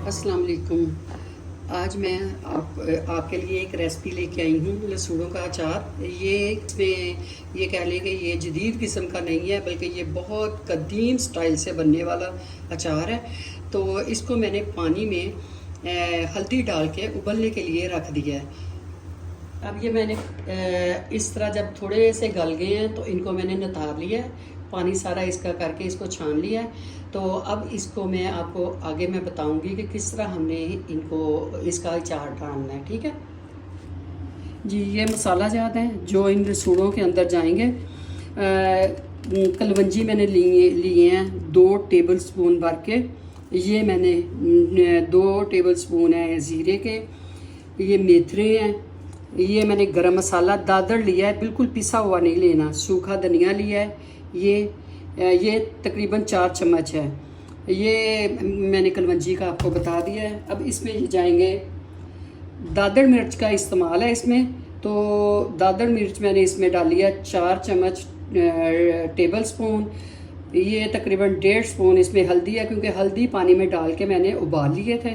अस्सलाम वालेकुम। आज मैं आपके लिए एक रेसिपी लेके आई हूँ लसूड़ों का अचार। ये कह लें कि ये जदीद किस्म का नहीं है, बल्कि ये बहुत कदीम स्टाइल से बनने वाला अचार है। तो इसको मैंने पानी में हल्दी डाल के उबलने के लिए रख दिया है। अब ये मैंने इस तरह जब थोड़े से गल गए हैं तो इनको मैंने नितार लिया है, पानी सारा इसका करके इसको छान लिया है। तो अब इसको मैं आपको आगे मैं बताऊंगी कि किस तरह हमने इनको इसका अचार डालना है। ठीक है जी। ये मसाला जात है जो इन रसूड़ों के अंदर जाएंगे। कलवंजी मैंने लिए हैं 2 टेबल स्पून भर के। ये मैंने 2 टेबल स्पून है ज़ीरे के। ये मेथरे हैं। ये मैंने गरम मसाला दादड़ लिया है, बिल्कुल पिसा हुआ नहीं लेना। सूखा धनिया लिया है। ये तकरीबन 4 चम्मच है। ये मैंने कलवंजी का आपको बता दिया है। अब इसमें ये जाएंगे, दादड़ मिर्च का इस्तेमाल है इसमें, तो दादड़ मिर्च मैंने इसमें डाली है 4 चम्मच टेबल स्पून। ये तकरीबन 1.5 स्पून इसमें हल्दी है, क्योंकि हल्दी पानी में डाल के मैंने उबाल लिए थे।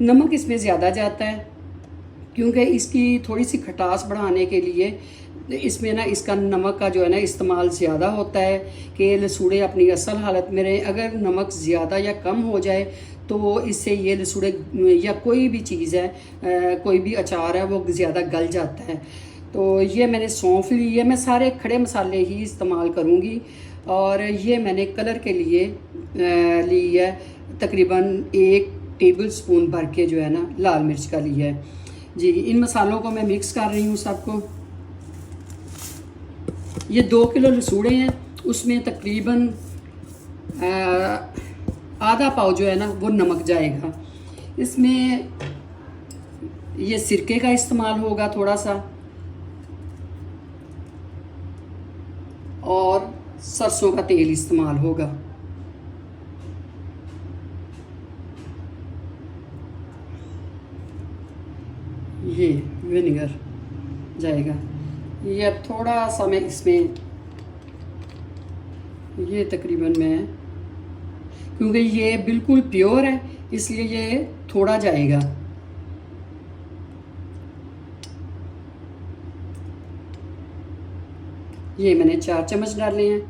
नमक इसमें ज़्यादा जाता है क्योंकि इसकी थोड़ी सी खटास बढ़ाने के लिए इसमें ना इसका नमक का जो है ना इस्तेमाल ज़्यादा होता है कि लसूड़े अपनी असल हालत में रहें। अगर नमक ज़्यादा या कम हो जाए तो इससे ये लसूड़े या कोई भी चीज़ है, कोई भी अचार है, वो ज़्यादा गल जाता है। तो ये मैंने सौंफ ली है। मैं सारे खड़े मसाले ही इस्तेमाल करूँगी। और ये मैंने कलर के लिए ली है तकरीबन 1 टेबल स्पून भर के जो है ना लाल मिर्च का लिया है जी। इन मसालों को मैं मिक्स कर रही हूँ सबको। ये 2 किलो लसूड़े हैं, उसमें तकरीबन आधा पाव जो है ना वो नमक जाएगा। इसमें ये सिरके का इस्तेमाल होगा थोड़ा सा, और सरसों का तेल इस्तेमाल होगा। ये विनेगर जाएगा। ये थोड़ा सा मैं इसमें, ये तकरीबन मैं, क्योंकि ये बिल्कुल प्योर है इसलिए ये थोड़ा जाएगा। ये मैंने 4 चम्मच डाले हैं।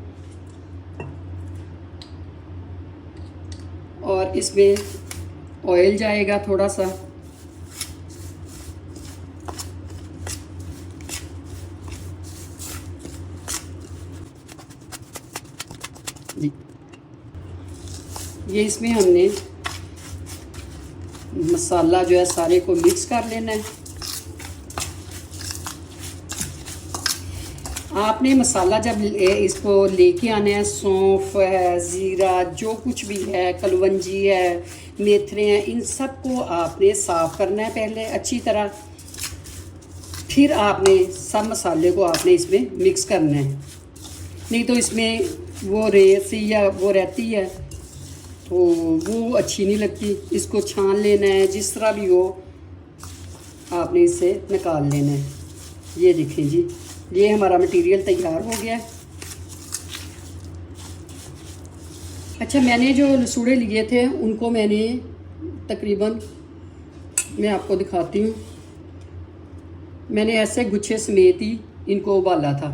और इसमें ऑयल जाएगा थोड़ा सा। जी, ये इसमें हमने मसाला जो है सारे को मिक्स कर लेना है। आपने मसाला जब इसको लेके आना है, सौंफ है, ज़ीरा, जो कुछ भी है, कलवंजी है, मेथरे हैं, इन सब को आपने साफ़ करना है पहले अच्छी तरह। फिर आपने सब मसाले को आपने इसमें मिक्स करना है, नहीं तो इसमें वो रेसी या वो रहती है तो वो अच्छी नहीं लगती। इसको छान लेना है, जिस तरह भी हो आपने इसे निकाल लेना है। ये देखें जी, ये हमारा मटेरियल तैयार हो गया। अच्छा, मैंने जो लसूड़े लिए थे उनको मैंने तकरीबन, मैं आपको दिखाती हूँ, मैंने ऐसे गुच्छे समेत ही इनको उबाला था।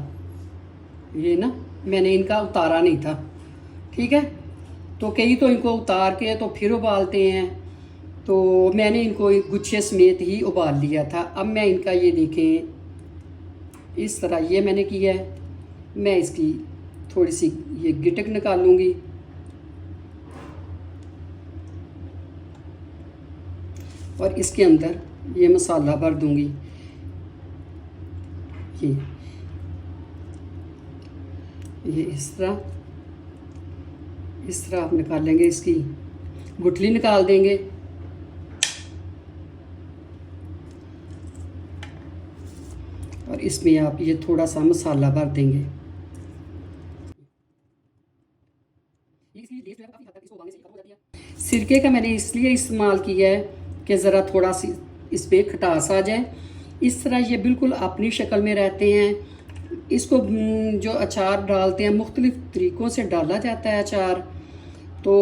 ये ना मैंने इनका उतारा नहीं था, ठीक है। तो कई तो इनको उतार के तो फिर उबालते हैं, तो मैंने इनको एक गुच्छे समेत ही उबाल लिया था। अब मैं इनका ये देखें इस तरह ये मैंने किया है। मैं इसकी थोड़ी सी ये गिटक निकालूंगी। और इसके अंदर ये मसाला भर दूंगी। ये इस तरह आप निकालेंगे, इसकी गुठली निकाल देंगे। और इसमें आप ये थोड़ा सा मसाला भर देंगे। सिरके का मैंने इसलिए इस्तेमाल किया है कि ज़रा थोड़ा सी इस पर खटास आ जाए। इस तरह ये बिल्कुल अपनी शक्ल में रहते हैं। इसको जो अचार डालते हैं मुख्तलिफ़ तरीक़ों से डाला जाता है अचार। तो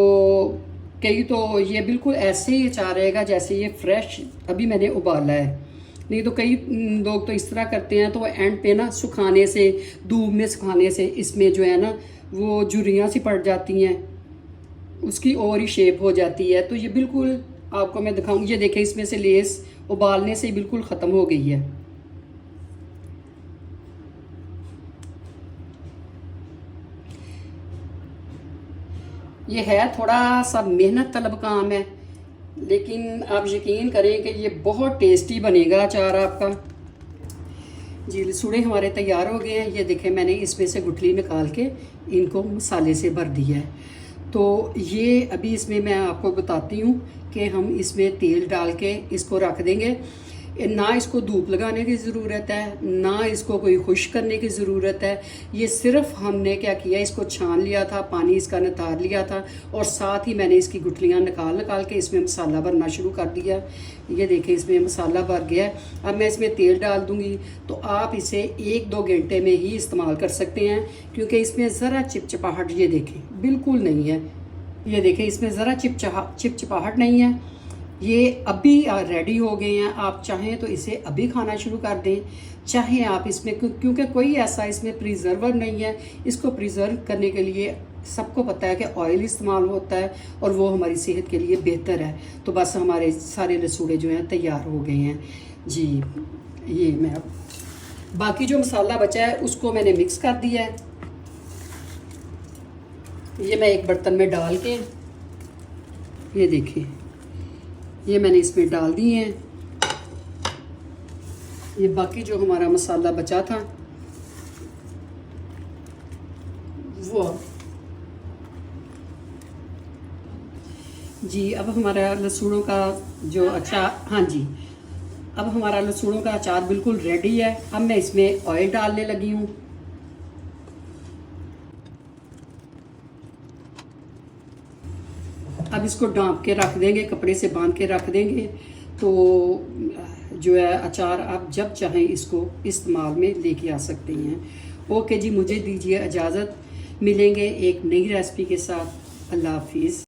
कई तो ये बिल्कुल ऐसे ही अचार रहेगा जैसे ये फ्रेश अभी मैंने उबाला है। नहीं तो कई लोग तो इस तरह करते हैं, तो एंड पे ना सुखाने से, धूप में सुखाने से इसमें जो है ना वो झुर्रियाँ सी पड़ जाती हैं, उसकी और ही शेप हो जाती है। तो ये बिल्कुल आपको मैं दिखाऊंगी। ये देखें, इसमें से लेस उबालने से ही बिल्कुल ख़त्म हो गई है। ये है थोड़ा सा मेहनत तलब काम है, लेकिन आप यकीन करें कि ये बहुत टेस्टी बनेगा अचार आपका। जी, लसूड़े हमारे तैयार हो गए हैं। ये देखें, मैंने इसमें से गुठली निकाल के इनको मसाले से भर दिया है। तो ये अभी इसमें मैं आपको बताती हूँ कि हम इसमें तेल डाल के इसको रख देंगे। ना इसको धूप लगाने की ज़रूरत है, ना इसको कोई खुश्क करने की ज़रूरत है। ये सिर्फ हमने क्या किया, इसको छान लिया था, पानी इसका नितार लिया था, और साथ ही मैंने इसकी गुठलियाँ निकाल के इसमें मसाला भरना शुरू कर दिया। ये देखें, इसमें मसाला भर गया है। अब मैं इसमें तेल डाल दूँगी, तो आप इसे 1-2 घंटे में ही इस्तेमाल कर सकते हैं, क्योंकि इसमें ज़रा चिपचिपाहट, ये देखें, बिल्कुल नहीं है। ये देखें, इसमें ज़रा चिपचिपाहट नहीं है। ये अभी रेडी हो गए हैं। आप चाहें तो इसे अभी खाना शुरू कर दें, चाहे आप इसमें, क्योंकि कोई ऐसा इसमें प्रिजर्वर नहीं है। इसको प्रिजर्व करने के लिए सबको पता है कि ऑयल इस्तेमाल होता है, और वो हमारी सेहत के लिए बेहतर है। तो बस हमारे सारे लसूड़े जो हैं तैयार हो गए हैं जी। ये मैं अब बाकी जो मसाला बचा है उसको मैंने मिक्स कर दिया है। ये मैं एक बर्तन में डाल के, ये देखिए, ये मैंने इसमें डाल दिए हैं। ये बाकी जो हमारा मसाला बचा था वो जी। अब हमारा लसूणों का जो अचार, हाँ जी, अब हमारा लसूणों का अचार बिल्कुल रेडी है। अब मैं इसमें ऑयल डालने लगी हूँ। अब इसको ढाँप के रख देंगे, कपड़े से बांध के रख देंगे। तो जो है अचार आप जब चाहें इसको इस्तेमाल में लेके आ सकते हैं। ओके जी, मुझे दीजिए इजाज़त। मिलेंगे एक नई रेसिपी के साथ। अल्लाह हाफिज़।